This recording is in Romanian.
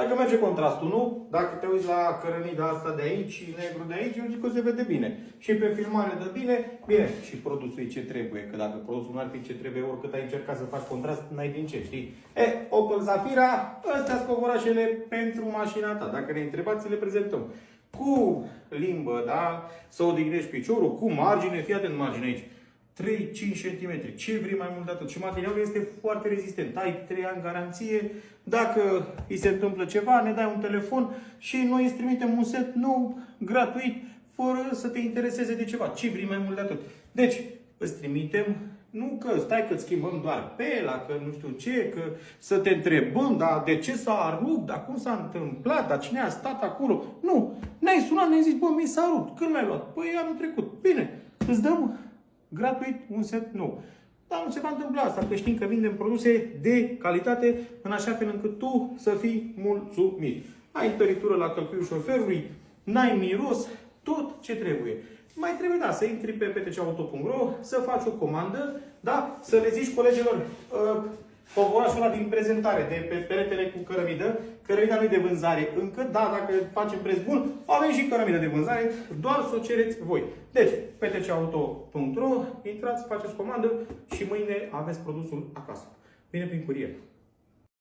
Adică merge contrastul, nu? Dacă te uiți la cărămida asta de aici și negru de aici, eu zic că se vede bine. Și pe filmare de bine, bine. Și produsul e ce trebuie, că dacă produsul nu ar fi ce trebuie, oricât ai încercat să faci contrast, n-ai din ce, știi? Opel Zafira, ăstea sunt covorașele pentru mașina ta. Dacă ne întrebați, le prezentăm. Cu limbă, da? Să odihnești piciorul, cu margine, fii atent margine aici. 3-5 cm. Ce vrei mai mult de atât? Și materialul este foarte rezistent. Ai 3 ani garanție. Dacă îi se întâmplă ceva, ne dai un telefon și noi îți trimitem un set nou, gratuit, fără să te intereseze de ceva. Ce vrei mai mult de atât? Deci, îți trimitem, nu că stai că îți schimbăm doar pe ăla, că nu știu ce, că să te întrebăm, dar de ce s-a rupt, dar cum s-a întâmplat, dar cine a stat acolo. Nu. Ne-ai sunat, ne-ai zis, bă, mi s-a rupt. Când l-ai luat? Păi anul trecut. Bine, îți dăm gratuit un set nou. Dar nu se va întâmpla asta, că știm că vindem produse de calitate în așa fel încât tu să fii mulțumit. Ai întăritură la călcâiul șoferului, n-ai miros, tot ce trebuie. Mai trebuie, da, să intri pe ptcauto.ro, să faci o comandă, da, să le zici colegilor covorașul ăla din prezentare, de pe peretele cu cărămidă. Cărămida nu e de vânzare încă, da, dacă facem preț bun, avem și cărămidă de vânzare, doar să o cereți voi. Deci, ptcauto.ro, intrați, faceți comandă și mâine aveți produsul acasă. Vine prin curier.